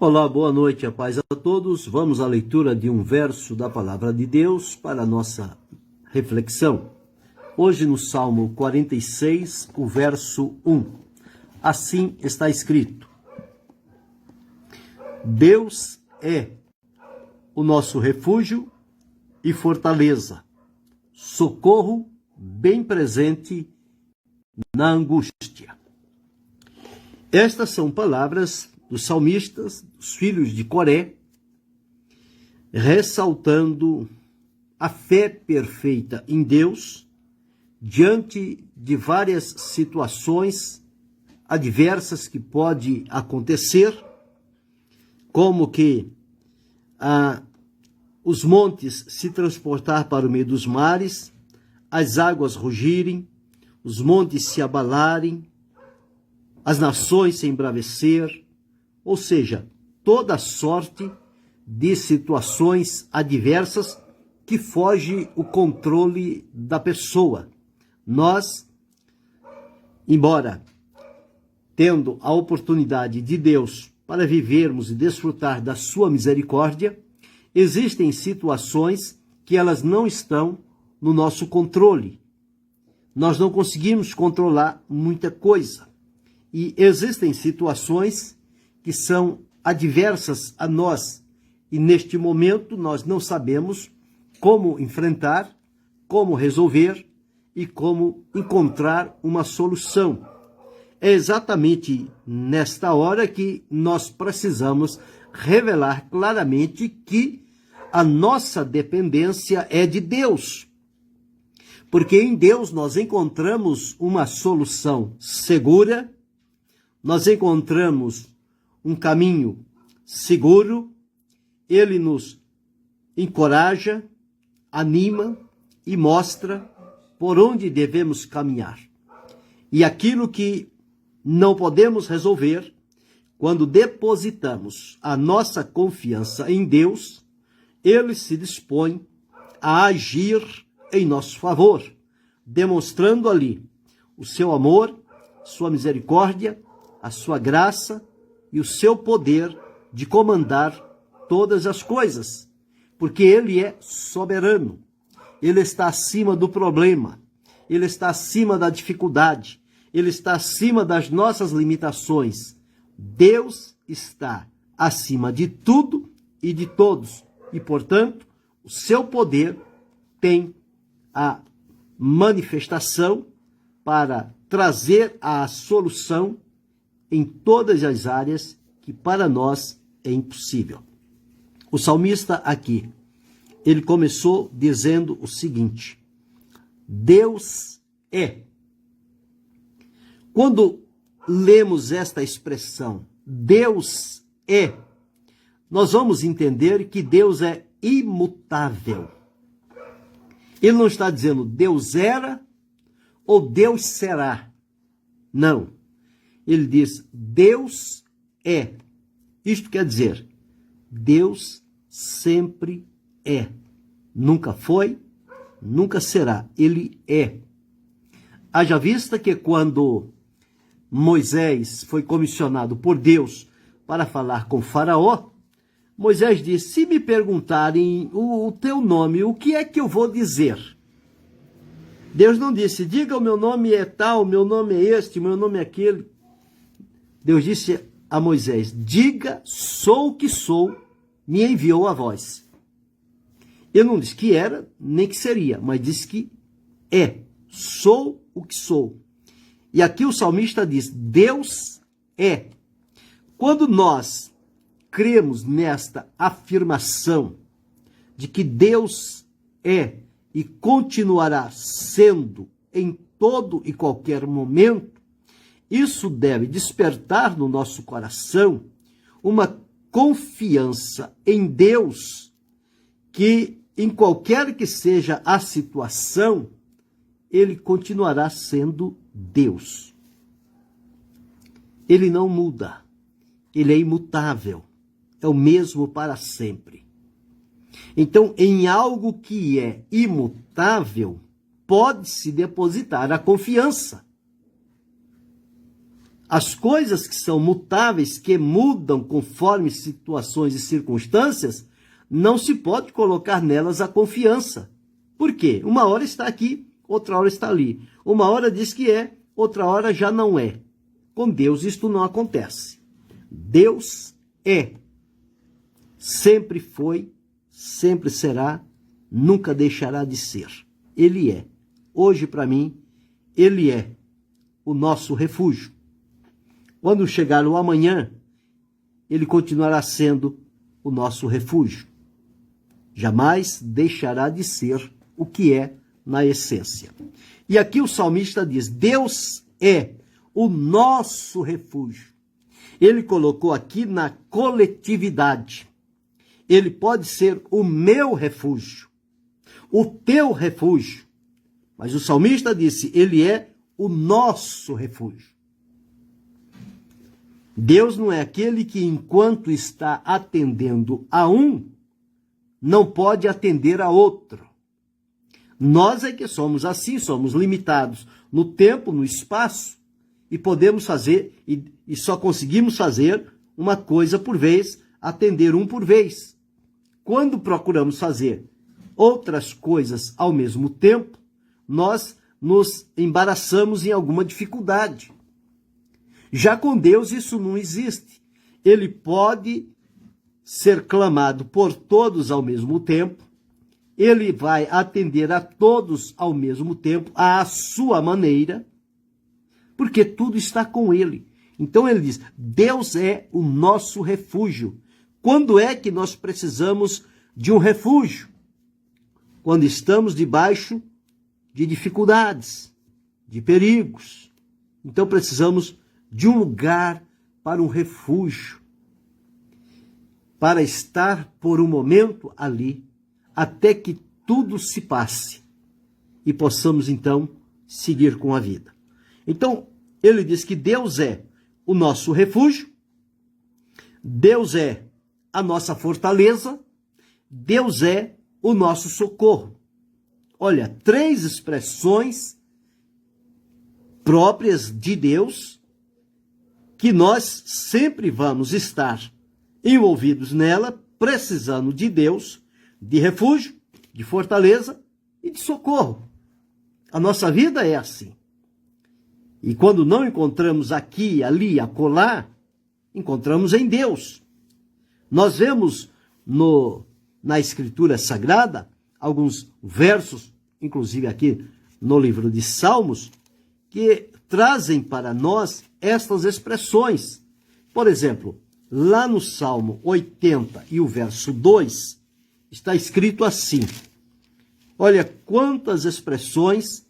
Olá, boa noite, a paz a todos. Vamos à leitura de um verso da Palavra de Deus para a nossa reflexão. Hoje no Salmo 46, o verso 1. Assim está escrito: Deus é o nosso refúgio e fortaleza, socorro bem presente na angústia. Estas são palavras dos salmistas, dos filhos de Coré, ressaltando a fé perfeita em Deus diante de várias situações adversas que pode acontecer, como que os montes se transportar para o meio dos mares, as águas rugirem, os montes se abalarem, as nações se embravecer, ou seja, toda sorte de situações adversas que foge o controle da pessoa. Nós, embora tendo a oportunidade de Deus para vivermos e desfrutar da sua misericórdia, existem situações que elas não estão no nosso controle. Nós não conseguimos controlar muita coisa. E existem situações que são adversas a nós. E neste momento nós não sabemos como enfrentar, como resolver e como encontrar uma solução. É exatamente nesta hora que nós precisamos revelar claramente que a nossa dependência é de Deus. Porque em Deus nós encontramos uma solução segura, nós encontramos um caminho seguro, ele nos encoraja, anima e mostra por onde devemos caminhar. E aquilo que não podemos resolver, quando depositamos a nossa confiança em Deus, ele se dispõe a agir em nosso favor, demonstrando ali o seu amor, sua misericórdia, a sua graça e o seu poder de comandar todas as coisas, porque ele é soberano, ele está acima do problema, ele está acima da dificuldade, ele está acima das nossas limitações. Deus está acima de tudo e de todos, e portanto, o seu poder tem a manifestação para trazer a solução em todas as áreas que para nós é impossível. O salmista aqui, ele começou dizendo o seguinte: Deus é. Quando lemos esta expressão, Deus é, nós vamos entender que Deus é imutável. Ele não está dizendo Deus era ou Deus será. Não. Ele diz, Deus é. Isto quer dizer, Deus sempre é. Nunca foi, nunca será. Ele é. Haja vista que quando Moisés foi comissionado por Deus para falar com Faraó, Moisés disse, se me perguntarem o teu nome, o que é que eu vou dizer? Deus não disse, diga o meu nome é tal, meu nome é este, meu nome é aquele. Deus disse a Moisés, diga, sou o que sou, me enviou a vós. Ele não disse que era, nem que seria, mas disse que é, sou o que sou. E aqui o salmista diz, Deus é. Quando nós cremos nesta afirmação de que Deus é e continuará sendo em todo e qualquer momento, isso deve despertar no nosso coração uma confiança em Deus que, em qualquer que seja a situação, ele continuará sendo Deus. Ele não muda, ele é imutável, é o mesmo para sempre. Então, em algo que é imutável, pode-se depositar a confiança. As coisas que são mutáveis, que mudam conforme situações e circunstâncias, não se pode colocar nelas a confiança. Por quê? Uma hora está aqui, outra hora está ali. Uma hora diz que é, outra hora já não é. Com Deus isto não acontece. Deus é. Sempre foi, sempre será, nunca deixará de ser. Ele é. Hoje, para mim, Ele é o nosso refúgio. Quando chegar o amanhã, Ele continuará sendo o nosso refúgio. Jamais deixará de ser o que é na essência. E aqui o salmista diz, Deus é o nosso refúgio. Ele colocou aqui na coletividade. Ele pode ser o meu refúgio, o teu refúgio. Mas o salmista disse, ele é o nosso refúgio. Deus não é aquele que, enquanto está atendendo a um, não pode atender a outro. Nós é que somos assim, somos limitados no tempo, no espaço, e podemos fazer, e só conseguimos fazer uma coisa por vez, atender um por vez. Quando procuramos fazer outras coisas ao mesmo tempo, nós nos embaraçamos em alguma dificuldade. Já com Deus isso não existe. Ele pode ser clamado por todos ao mesmo tempo, ele vai atender a todos ao mesmo tempo, à sua maneira, porque tudo está com ele. Então ele diz, Deus é o nosso refúgio. Quando é que nós precisamos de um refúgio? Quando estamos debaixo de dificuldades, de perigos. Então precisamos de um lugar para um refúgio, para estar por um momento ali, até que tudo se passe e possamos então seguir com a vida. Então, ele diz que Deus é o nosso refúgio, Deus é a nossa fortaleza, Deus é o nosso socorro. Olha, 3 expressões próprias de Deus que nós sempre vamos estar envolvidos nela, precisando de Deus, de refúgio, de fortaleza e de socorro. A nossa vida é assim. E quando não encontramos aqui, ali, acolá, encontramos em Deus. Nós vemos na Escritura Sagrada alguns versos, inclusive aqui no livro de Salmos, que trazem para nós estas expressões. Por exemplo, lá no Salmo 80 e o verso 2, está escrito assim. Olha quantas expressões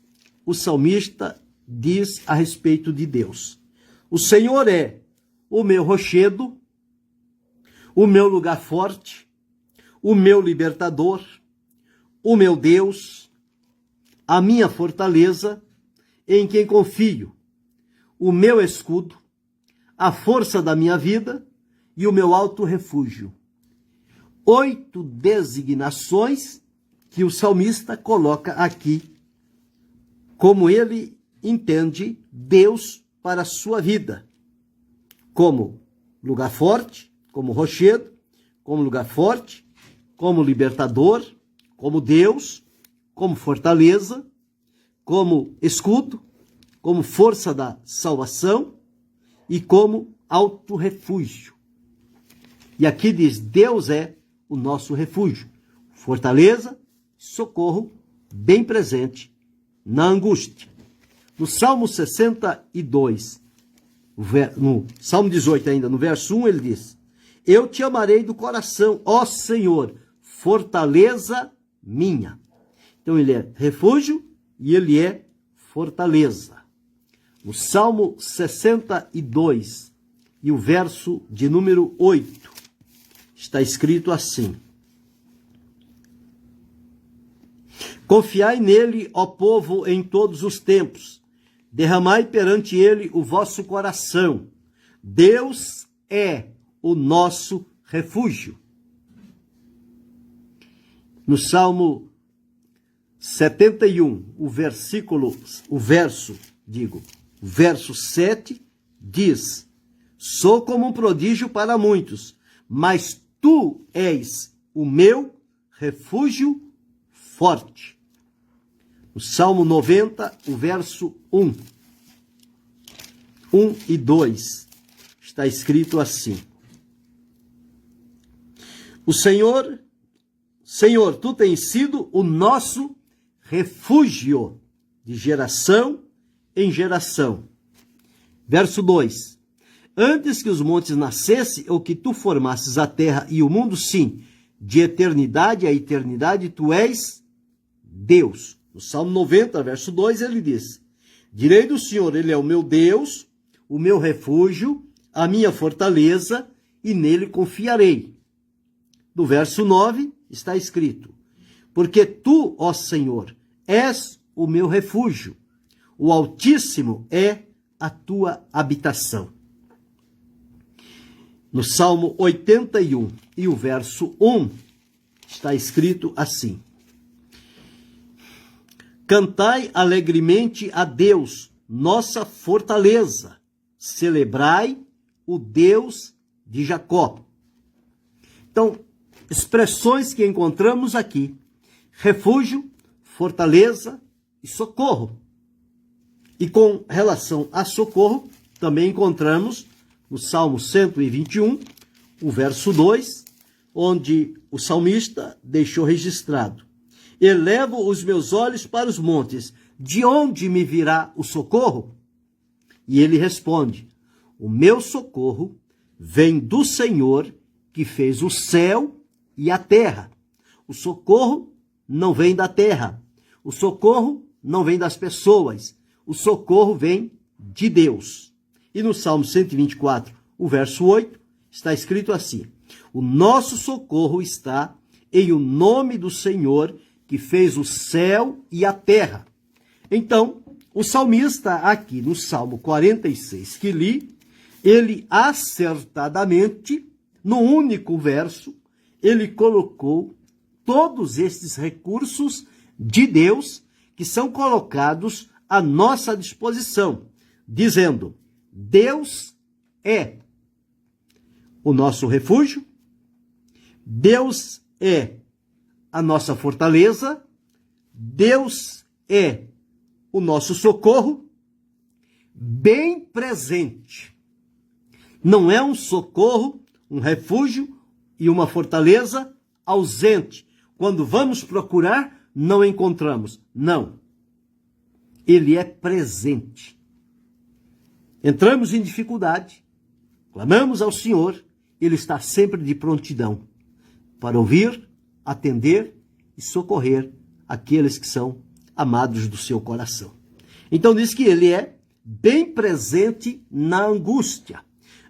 o salmista diz a respeito de Deus. O Senhor é o meu rochedo, o meu lugar forte, o meu libertador, o meu Deus, a minha fortaleza, em quem confio, o meu escudo, a força da minha vida e o meu alto refúgio. 8 designações que o salmista coloca aqui, como ele entende Deus para a sua vida, como lugar forte, como rochedo, como lugar forte, como libertador, como Deus, como fortaleza, como escudo, como força da salvação e como alto refúgio. E aqui diz, Deus é o nosso refúgio, fortaleza, socorro, bem presente na angústia. No Salmo 62, no Salmo 18 ainda, no verso 1, ele diz, eu te amarei do coração, ó Senhor, fortaleza minha. Então ele é refúgio e ele é fortaleza. No Salmo 62 e o verso de número 8, está escrito assim, confiai nele, ó povo, em todos os tempos, derramai perante ele o vosso coração. Deus é o nosso refúgio. No Salmo 71, o verso 7 diz: sou como um prodígio para muitos, mas tu és o meu refúgio forte. O Salmo 90, o verso 1 e 2, está escrito assim: o Senhor, tu tens sido o nosso refúgio de geração em geração. Verso 2: antes que os montes nascessem, ou que tu formasses a terra e o mundo, sim, de eternidade a eternidade, tu és Deus. No Salmo 90, verso 2, ele diz: direi do Senhor, ele é o meu Deus, o meu refúgio, a minha fortaleza, e nele confiarei. No verso 9 está escrito: porque tu, ó Senhor, és o meu refúgio, o Altíssimo é a tua habitação. No Salmo 81 e o verso 1 está escrito assim: cantai alegremente a Deus, nossa fortaleza, celebrai o Deus de Jacó. Então, expressões que encontramos aqui: refúgio, fortaleza e socorro. E com relação a socorro, também encontramos no Salmo 121, o verso 2, onde o salmista deixou registrado: elevo os meus olhos para os montes, de onde me virá o socorro? E ele responde: o meu socorro vem do Senhor, que fez o céu e a terra. O socorro não vem da terra, o socorro não vem das pessoas, o socorro vem de Deus. E no Salmo 124, o verso 8, está escrito assim: o nosso socorro está em o nome do Senhor, que fez o céu e a terra. Então, o salmista aqui no Salmo 46 que li, ele acertadamente, no único verso, ele colocou todos estes recursos de Deus que são colocados à nossa disposição, dizendo: Deus é o nosso refúgio, Deus é a nossa fortaleza, Deus é o nosso socorro, bem presente. Não é um socorro, um refúgio e uma fortaleza ausente. Quando vamos procurar, não encontramos. Não. Ele é presente. Entramos em dificuldade, clamamos ao Senhor, Ele está sempre de prontidão para ouvir, atender e socorrer aqueles que são amados do seu coração. Então diz que Ele é bem presente na angústia.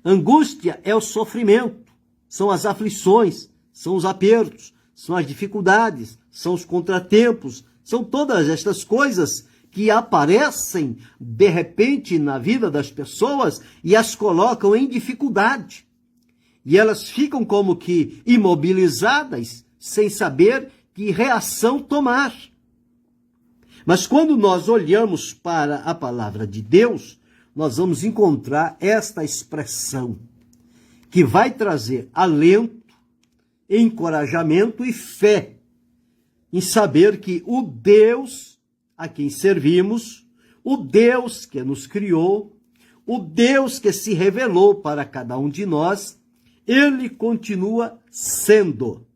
Angústia é o sofrimento, são as aflições, são os apertos, são as dificuldades, são os contratempos, são todas estas coisas que aparecem de repente na vida das pessoas e as colocam em dificuldade. E elas ficam como que imobilizadas, sem saber que reação tomar. Mas quando nós olhamos para a palavra de Deus, nós vamos encontrar esta expressão que vai trazer alento, encorajamento e fé em saber que o Deus a quem servimos, o Deus que nos criou, o Deus que se revelou para cada um de nós, Ele continua sendo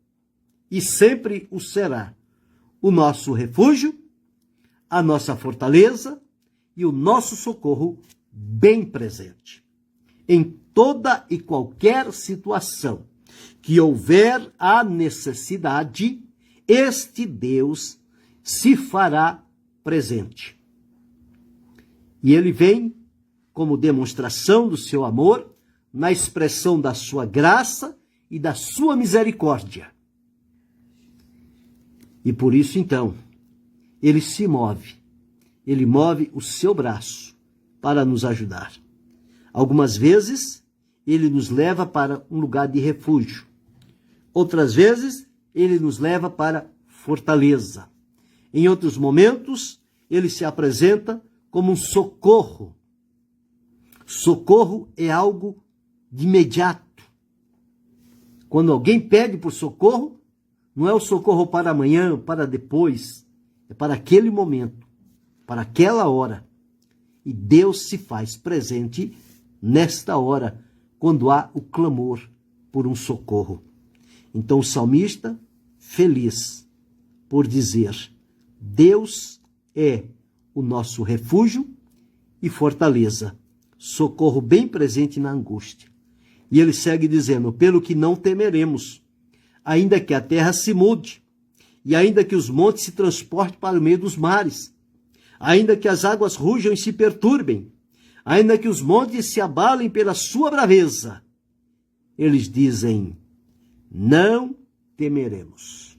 e sempre o será o nosso refúgio, a nossa fortaleza e o nosso socorro bem presente. Em toda e qualquer situação que houver a necessidade, este Deus se fará presente. E Ele vem como demonstração do seu amor, na expressão da sua graça e da sua misericórdia. E por isso, então, Ele se move. Ele move o seu braço para nos ajudar. Algumas vezes, Ele nos leva para um lugar de refúgio. Outras vezes, Ele nos leva para fortaleza. Em outros momentos, Ele se apresenta como um socorro. Socorro é algo de imediato. Quando alguém pede por socorro, não é o socorro para amanhã, para depois, é para aquele momento, para aquela hora. E Deus se faz presente nesta hora, quando há o clamor por um socorro. Então o salmista, feliz por dizer, Deus é o nosso refúgio e fortaleza, socorro bem presente na angústia. E ele segue dizendo, pelo que não temeremos, ainda que a terra se mude, e ainda que os montes se transportem para o meio dos mares, ainda que as águas rujam e se perturbem, ainda que os montes se abalem pela sua braveza, eles dizem, não temeremos,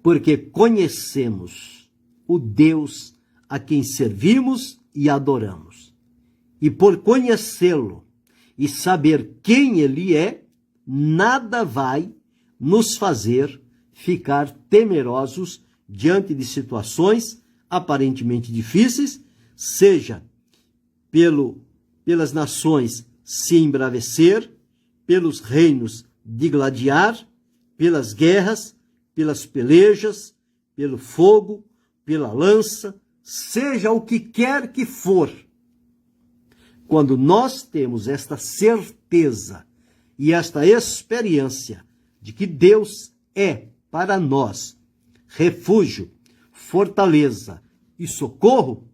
porque conhecemos o Deus a quem servimos e adoramos. E por conhecê-lo e saber quem ele é, nada vai nos fazer ficar temerosos diante de situações aparentemente difíceis, seja pelas nações se embravecer, pelos reinos digladiar, pelas guerras, pelas pelejas, pelo fogo, pela lança, seja o que quer que for. Quando nós temos esta certeza e esta experiência de que Deus é para nós refúgio, fortaleza e socorro,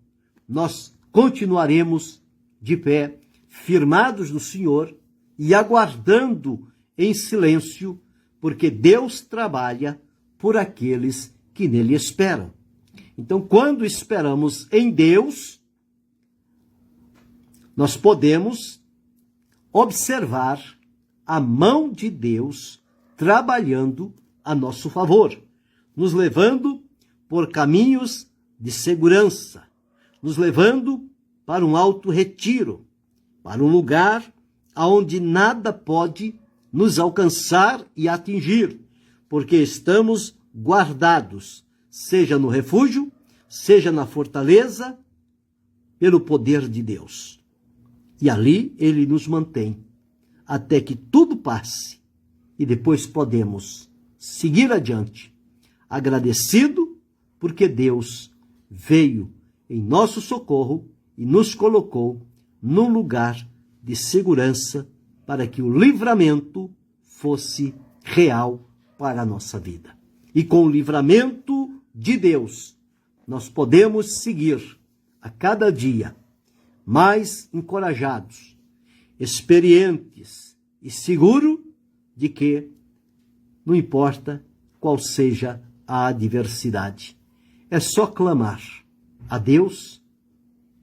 nós continuaremos de pé, firmados no Senhor e aguardando em silêncio, porque Deus trabalha por aqueles que nele esperam. Então, quando esperamos em Deus, nós podemos observar a mão de Deus trabalhando a nosso favor, nos levando por caminhos de segurança, nos levando para um alto retiro, para um lugar onde nada pode nos alcançar e atingir, porque estamos guardados, seja no refúgio, seja na fortaleza, pelo poder de Deus. E ali ele nos mantém, até que tudo passe, e depois podemos seguir adiante, agradecido, porque Deus veio em nosso socorro e nos colocou num lugar de segurança para que o livramento fosse real para a nossa vida. E com o livramento de Deus, nós podemos seguir a cada dia mais encorajados, experientes e seguros de que não importa qual seja a adversidade, é só clamar a Deus,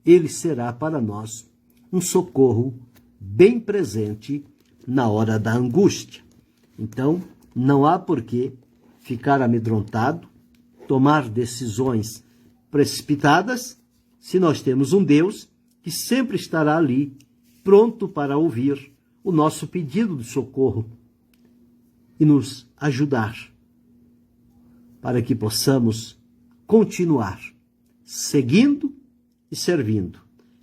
ele será para nós um socorro bem presente na hora da angústia. Então, não há por que ficar amedrontado, tomar decisões precipitadas, se nós temos um Deus que sempre estará ali, pronto para ouvir o nosso pedido de socorro e nos ajudar, para que possamos continuar seguindo e servindo,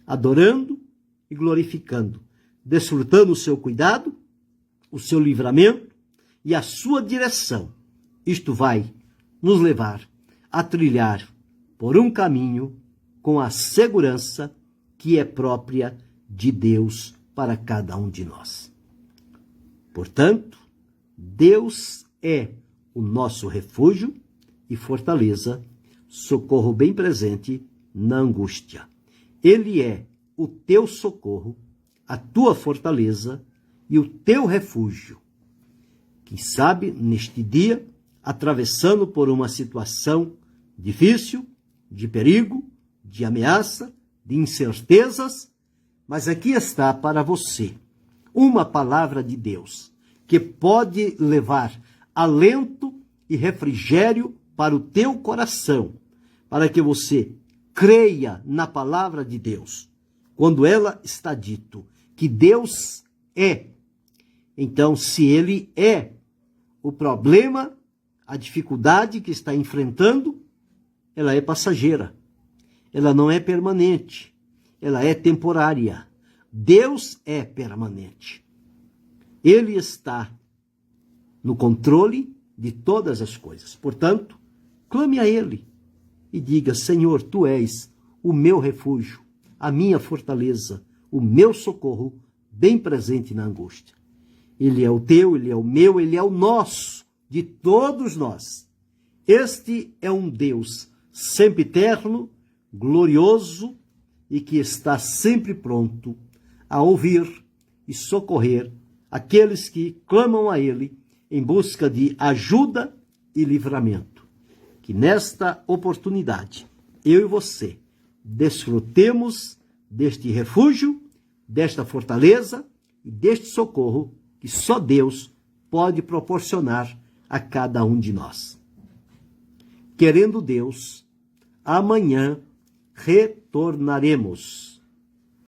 adorando e glorificando, desfrutando o seu cuidado, o seu livramento e a sua direção. Isto vai nos levar a trilhar por um caminho com a segurança que é própria de Deus para cada um de nós. Portanto, Deus é o nosso refúgio e fortaleza, socorro bem presente na angústia. Ele é o teu socorro, a tua fortaleza e o teu refúgio. Quem sabe, neste dia, atravessando por uma situação difícil, de perigo, de ameaça, de incertezas, mas aqui está para você uma palavra de Deus que pode levar alento e refrigério para o teu coração, para que você creia na palavra de Deus. Quando ela está dito que Deus é, então se ele é, o problema, a dificuldade que está enfrentando, ela é passageira, ela não é permanente. ela é temporária. Deus é permanente. Ele está no controle de todas as coisas. Portanto, clame a Ele e diga: Senhor, Tu és o meu refúgio, a minha fortaleza, o meu socorro, bem presente na angústia. Ele é o teu, Ele é o meu, Ele é o nosso, de todos nós. Este é um Deus sempiterno, glorioso e que está sempre pronto a ouvir e socorrer aqueles que clamam a Ele em busca de ajuda e livramento. Que nesta oportunidade, eu e você, desfrutemos deste refúgio, desta fortaleza e deste socorro que só Deus pode proporcionar a cada um de nós. Querendo Deus, amanhã retornaremos.